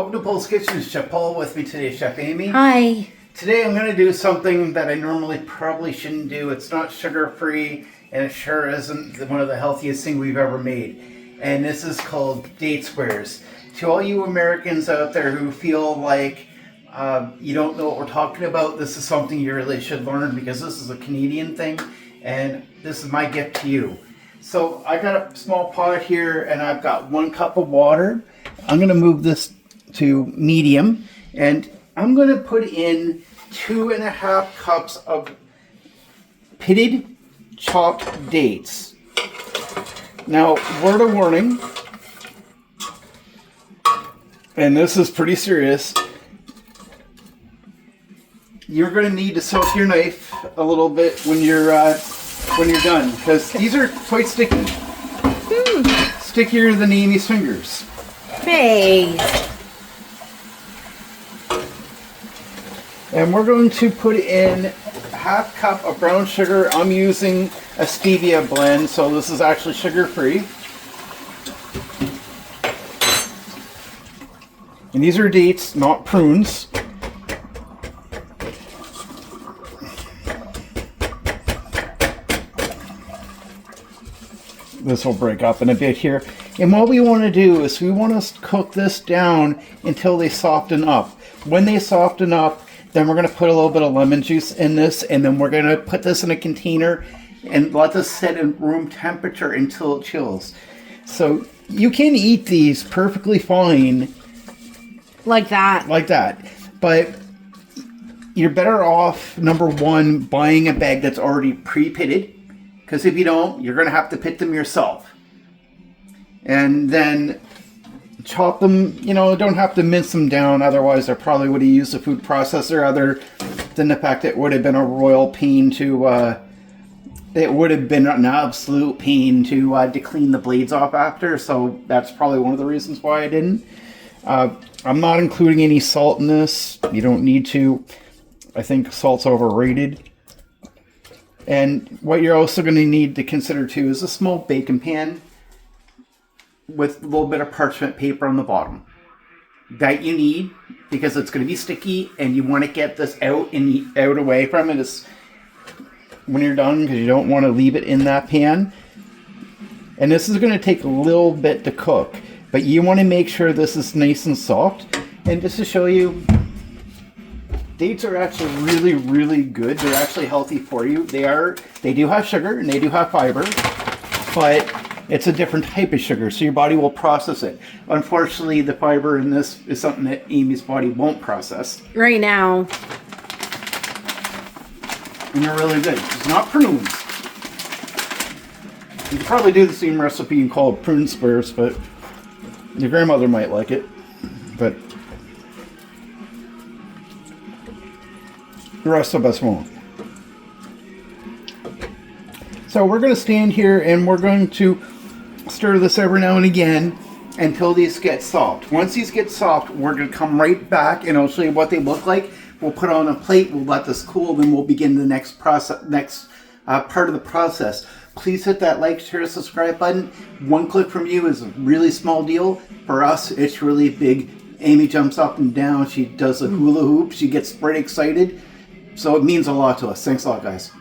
Welcome to Poul's Kitchen. It's Chef Poul. With me today, Chef Amy. Hi. Today I'm going to do something that I normally probably shouldn't do. It's not sugar-free, and it sure isn't one of the healthiest things we've ever made. And this is called date squares. To all you Americans out there who feel like you don't know what we're talking about, this is something you really should learn because this is a Canadian thing, and this is my gift to you. So I got a small pot here, and I've got 1 cup of water. I'm going to move this to medium, and I'm going to put in 2.5 cups of pitted chopped dates. Now, word of warning, and this is pretty serious, you're going to need to soak your knife a little bit when you're done, because these are quite sticky. Stickier than Amy's fingers. Hey. And we're going to put in 1/2 cup of brown sugar. I'm using a stevia blend, so this is actually sugar-free. And these are dates, not prunes. This will break up in a bit here. And what we want to do is we want to cook this down until they soften up. When they soften up, then we're going to put a little bit of lemon juice in this, and then we're going to put this in a container and let this sit in room temperature until it chills. So you can eat these perfectly fine. Like that. Like that. But you're better off, number one, buying a bag that's already pre-pitted. Because if you don't, you're going to have to pit them yourself. And then chop them, don't have to mince them down. Otherwise, I probably would have used a food processor other than the fact that it would have been a royal pain to, it would have been an absolute pain to clean the blades off after. So that's probably one of the reasons why I didn't. I'm not including any salt in this. You don't need to. I think salt's overrated. And what you're also going to need to consider too is a small baking pan with a little bit of parchment paper on the bottom. That you need because it's going to be sticky, and you want to get this out and out away from it when you're done, because you don't want to leave it in that pan. And this is going to take a little bit to cook, but you want to make sure this is nice and soft. And just to show you, dates are actually really, really good. They're actually healthy for you. They do have sugar and they do have fiber, but it's a different type of sugar, so your body will process it. Unfortunately, the fiber in this is something that Amy's body won't process. Right now. And they're really good. It's not prunes. You could probably do the same recipe and call it prune squares, but your grandmother might like it. But the rest of us won't. So we're going to stand here and we're going to stir this every now and again until these get soft. Once these get soft, we're going to come right back and I'll show you what they look like. We'll put on a plate, we'll let this cool, then we'll begin the next part of the process. Please hit that like, share, subscribe button. 1 click from you is a really small deal. For us, it's really big. Amy jumps up and down. She does a hula hoop. She gets pretty excited. So it means a lot to us. Thanks a lot, guys.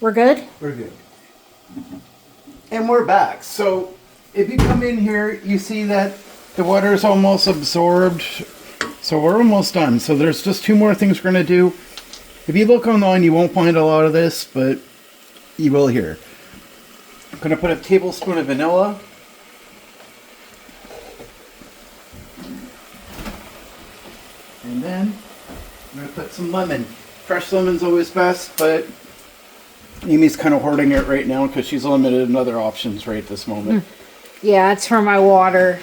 We're good? We're good. And we're back. So if you come in here, you see that the water is almost absorbed. So we're almost done. So there's just 2 more things we're going to do. If you look online, you won't find a lot of this, but you will here. I'm going to put a tablespoon of vanilla. And then I'm going to put some lemon. Fresh lemon's always best, but Amy's kind of hoarding it right now because she's limited in other options right this moment. Yeah, it's for my water.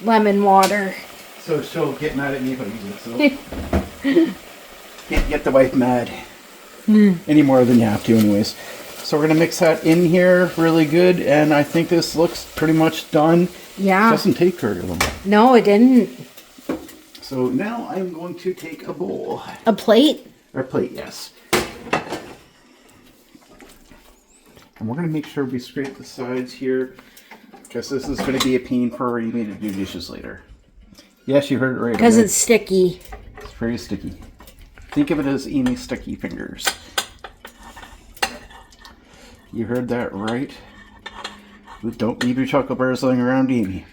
Lemon water. So she'll get mad at me if I use it. So can't get the wife mad any more than you have to anyways. So we're going to mix that in here really good, and I think this looks pretty much done. Yeah. It doesn't take very long. No, it didn't. So now I'm going to take a bowl. A plate? Or plate, yes. And we're going to make sure we scrape the sides here, because this is going to be a pain for Amy to do dishes later. Yes, you heard it right. Because it's sticky. It's very sticky. Think of it as Amy's sticky fingers. You heard that right. We don't leave your chocolate bars lying around Amy.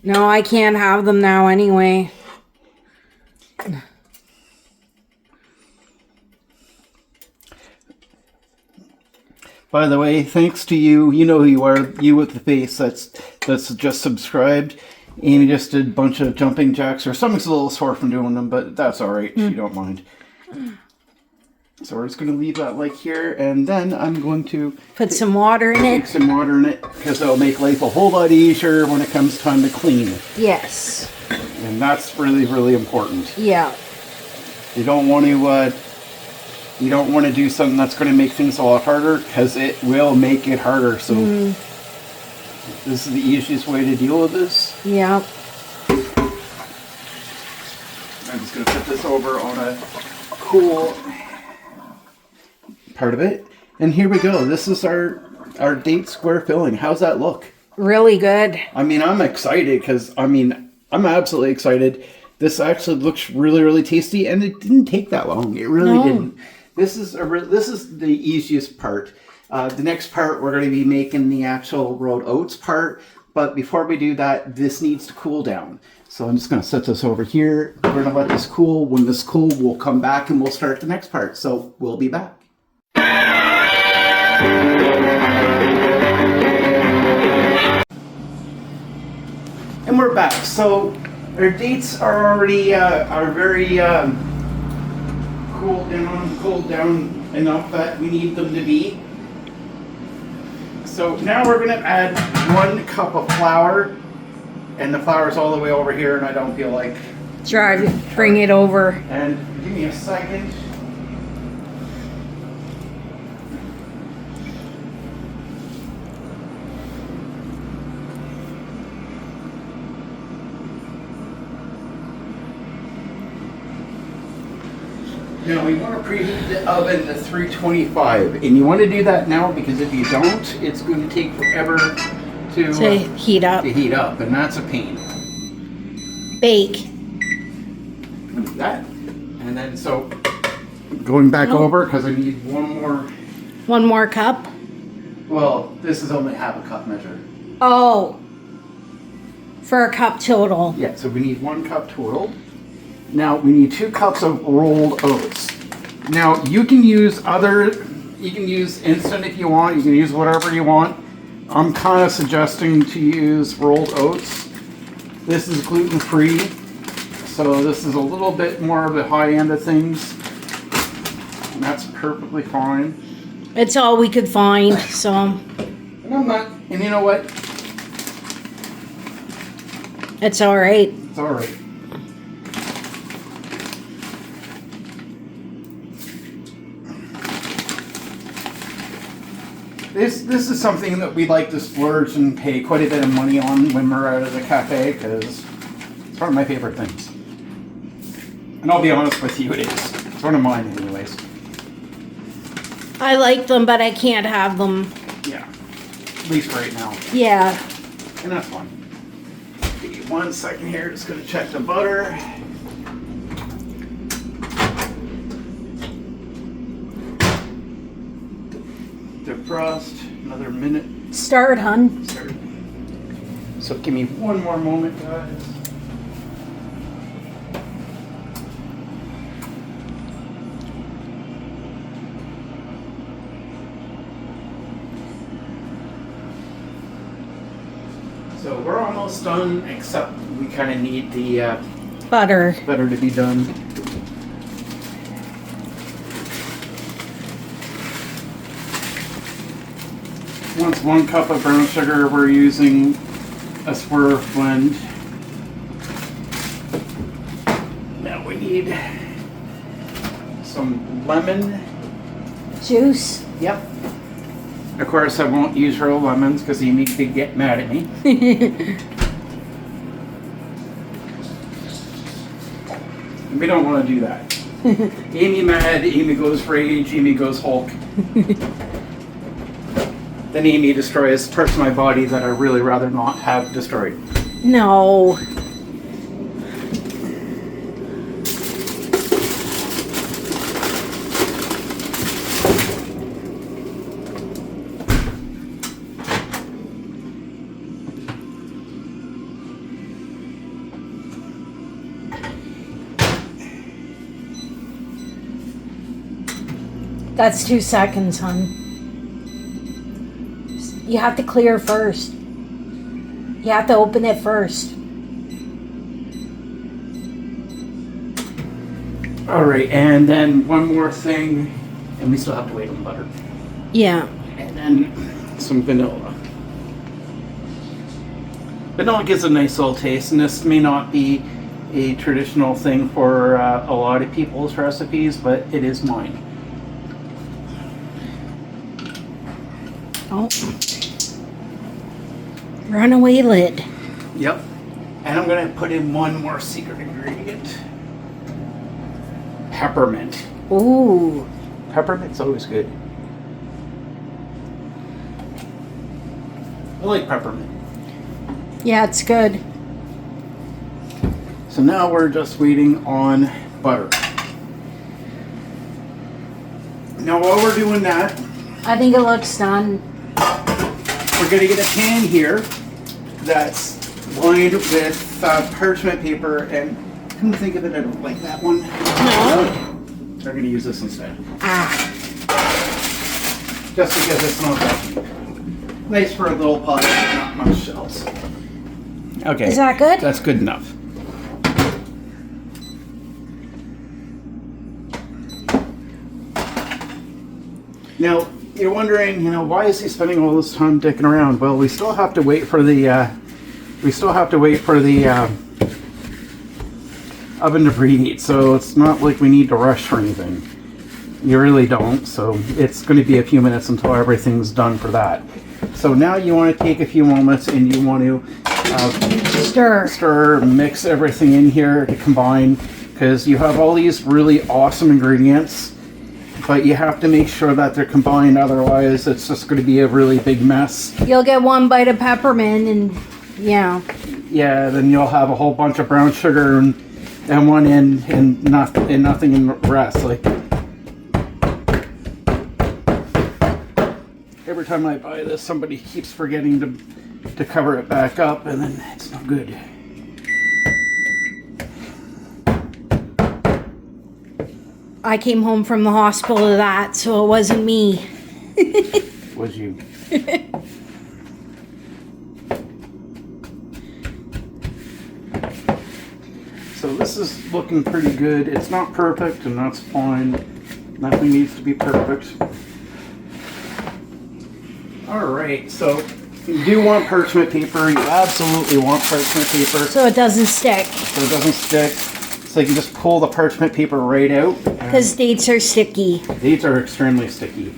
No, I can't have them now anyway. By the way, thanks to you, you know who you are, you with the face that's just subscribed. Amy just did a bunch of jumping jacks. Her stomach's a little sore from doing them, but that's alright. She don't mind. So we're just going to leave that like here, and then I'm going to put some water in it. Take some water in it, because it'll make life a whole lot easier when it comes time to clean it. Yes. And that's really, really important. Yeah. You don't want to do something that's going to make things a lot harder, because it will make it harder. So this is the easiest way to deal with this. Yeah. I'm just going to put this over on a cool part of it. And here we go. This is our date square filling. How's that look? Really good. I mean, I'm excited because, I'm absolutely excited. This actually looks really, really tasty, and it didn't take that long. It really didn't. This is the easiest part. The next part, we're going to be making the actual rolled oats part. But before we do that, this needs to cool down. So I'm just going to set this over here. We're going to let this cool. When this cools, we'll come back and we'll start the next part. So we'll be back. And we're back. So our dates are already very cooled down enough that we need them to be. So now we're going to add 1 cup of flour, and the flour's all the way over here, and I don't feel like Bring it over. And give me a second. Now we want to preheat the oven to 325, and you want to do that now because if you don't, it's going to take forever to heat up. And that's a pain. Bake. That, and then so going back over because I need one more cup. Well, this is only half a cup measure. Oh, for a cup total. Yeah, so we need 1 cup total. Now we need 2 cups of rolled oats. Now you can use instant if you want. You can use whatever you want. I'm kind of suggesting to use rolled oats. This is gluten-free, so this is a little bit more of the high end of things. And that's perfectly fine. It's all we could find, so. And I'm not, and you know what? It's all right. It's all right. This is something that we like to splurge and pay quite a bit of money on when we're out at the cafe, because it's one of my favorite things. And I'll be honest with you, it is. It's one of mine anyways. I like them, but I can't have them. Yeah. At least right now. Yeah. And that's fine. Give me 1 second here, just gonna check the butter. Defrost, another minute. Start, hun. Start. So give me 1 more moment, guys. So we're almost done, except we kind of need the butter to be done. Once 1 cup of brown sugar, we're using a swerve blend. Now we need some lemon juice. Yep. Of course, I won't use real lemons because Amy could get mad at me. We don't want to do that. Amy mad, Amy goes rage, Amy goes Hulk. Then Amy destroys parts of my body that I really rather not have destroyed. No. That's 2 seconds, hon. You have to clear first. You have to open it first. All right, and then one more thing, and we still have to wait on butter. Yeah. And then some vanilla. Vanilla gives a nice little taste, and this may not be a traditional thing for a lot of people's recipes, but it is mine. Oh. Runaway lid. Yep. And I'm gonna put in one more secret ingredient. Peppermint. Ooh. Peppermint's always good. I like peppermint. Yeah, it's good. So now we're just waiting on butter. Now while we're doing that, I think it looks done. we're gonna get a pan here that's lined with parchment paper, and come to think of it, I don't like that one. No. They're gonna use this instead. Ah. Just because it's not that deep. Nice for a little pot, not much else. Okay. Is that good? That's good enough. Now, you're wondering, why is he spending all this time dicking around? Well, we still have to wait for the, oven to preheat, so it's not like we need to rush or anything. You really don't, so it's going to be a few minutes until everything's done for that. So now you want to take a few moments and you want to stir, mix everything in here to combine, because you have all these really awesome ingredients, but you have to make sure that they're combined, otherwise it's just going to be a really big mess. You'll get one bite of peppermint and yeah. Yeah, then you'll have a whole bunch of brown sugar and one end and nothing in the rest. Like, every time I buy this, somebody keeps forgetting to cover it back up, and then it's no good. I came home from the hospital to that, so it wasn't me. Was you? So this is looking pretty good. It's not perfect, and that's fine. Nothing needs to be perfect. Alright, so you do want parchment paper. You absolutely want parchment paper. So it doesn't stick. So it doesn't stick. So you can just pull the parchment paper right out. Because dates are sticky. Dates are extremely sticky.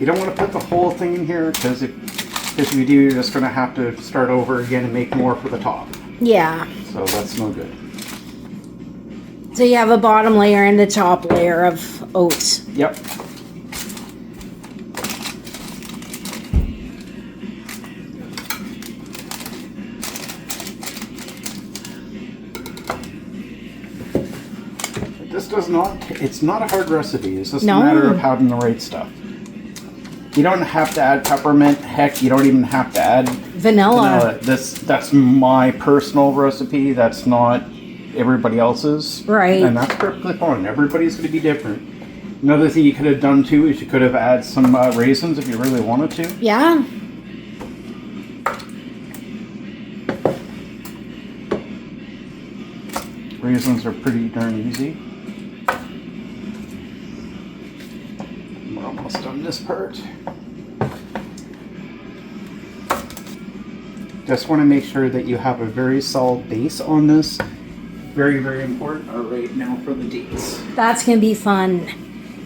You don't want to put the whole thing in here, because if you do, you're just going to have to start over again and make more for the top. Yeah. So that's no good. So you have a bottom layer and a top layer of oats. Yep. It's not a hard recipe. It's just a matter of having the right stuff. You don't have to add peppermint. Heck, you don't even have to add vanilla. That's my personal recipe. That's not everybody else's. Right. And that's perfectly fine. Everybody's going to be different. Another thing you could have done too is you could have added some raisins if you really wanted to. Yeah. Raisins are pretty darn easy. We're almost done this part. Just want to make sure that you have a very solid base on this. Very, very important. All right, now for the dates. That's going to be fun.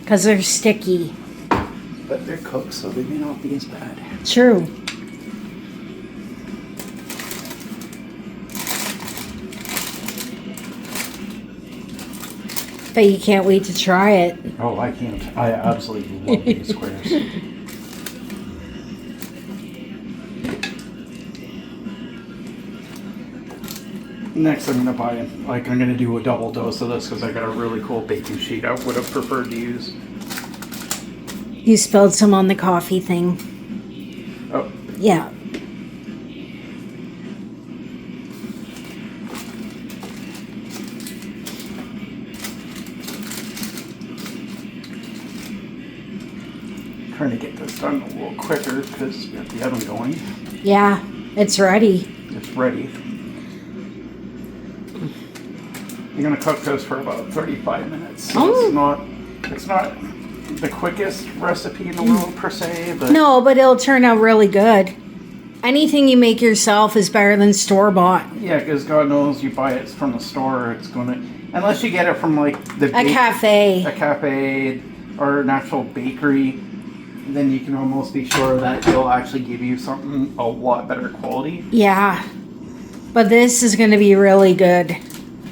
Because they're sticky. But they're cooked, so they may not be as bad. True. But you can't wait to try it. Oh, I can't. I absolutely love these squares. Next, I'm going to buy, I'm going to do a double dose of this because I got a really cool baking sheet I would have preferred to use. You spilled some on the coffee thing. Oh, Yeah. trying to get this done a little quicker because we got the oven going. Yeah, it's ready. It's ready. You're going to cook this for about 35 minutes. So it's not the quickest recipe in the world per se, but No, but it'll turn out really good. Anything you make yourself is better than store-bought. yeah, because God knows you buy it from the store, it's going to, unless you get it from like a cafe or an actual bakery, then you can almost be sure that they'll actually give you something a lot better quality. Yeah, but this is going to be really good.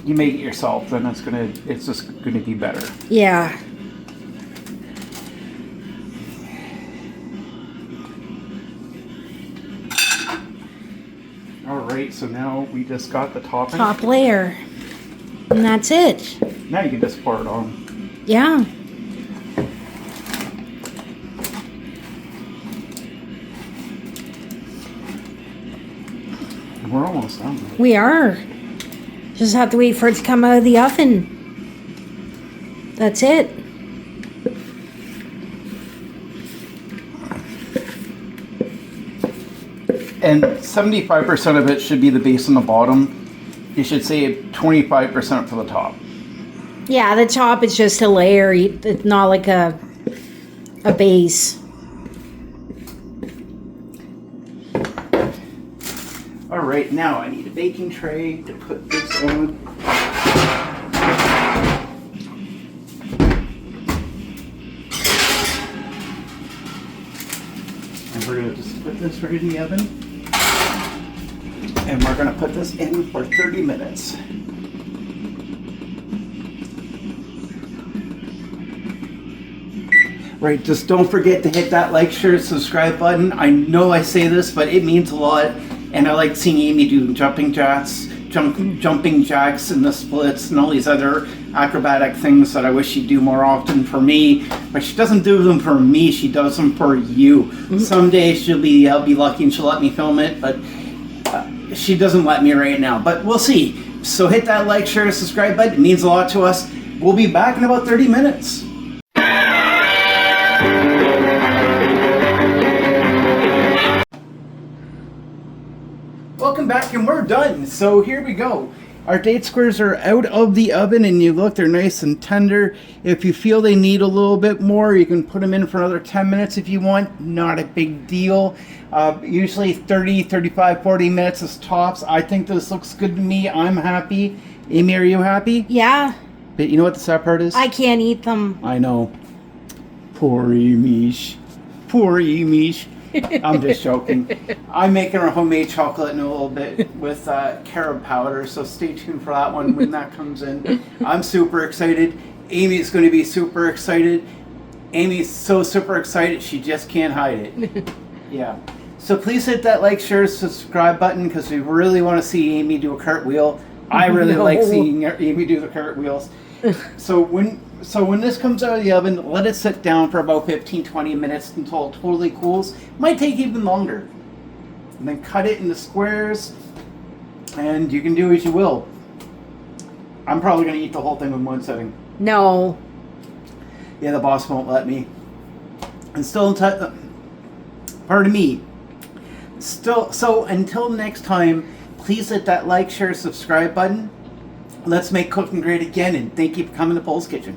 You make it yourself, then it's just gonna be better. Yeah. All right, so now we just got the topping. Top layer. And that's it. Now you can just pour it on. Yeah. We're almost done. We are. Just have to wait for it to come out of the oven. That's it. And 75% of it should be the base on the bottom. You should save 25% for the top. Yeah, the top is just a layer. It's not like a base. All right, now I need a baking tray to put this on. And we're gonna just put this right in the oven. And we're gonna put this in for 30 minutes. Right, just don't forget to hit that like, share, subscribe button. I know I say this, but it means a lot. And I like seeing Amy do jumping jacks and the splits and all these other acrobatic things that I wish she'd do more often for me. But she doesn't do them for me, she does them for you. Mm-hmm. Someday I'll be lucky and she'll let me film it, but she doesn't let me right now. But we'll see. So hit that like, share, subscribe button. It means a lot to us. We'll be back in about 30 minutes. Welcome back, and we're done. So here we go. Our date squares are out of the oven, and you look, they're nice and tender. If you feel they need a little bit more, you can put them in for another 10 minutes if you want. Not a big deal. Usually 30, 35, 40 minutes is tops. I think this looks good to me. I'm happy. Amy, are you happy? Yeah. But you know what the sad part is? I can't eat them. I know. Poor Amish. Poor Amish. I'm just joking. I'm making a homemade chocolate in a little bit with carob powder, so stay tuned for that one when that comes in. I'm super excited. Amy's going to be super excited. Amy's so super excited she just can't hide it. Yeah. So please hit that like, share, subscribe button because we really want to see Amy do a cartwheel. I really like seeing Amy do the cartwheels. So when this comes out of the oven, let it sit down for about 15-20 minutes until it totally cools. Might take even longer. And then cut it into squares, and you can do as you will. I'm probably going to eat the whole thing in one sitting. No. Yeah, the boss won't let me. And still, pardon me. So until next time, please hit that like, share, subscribe button. Let's make cooking great again, and thank you for coming to Poul's Kitchen.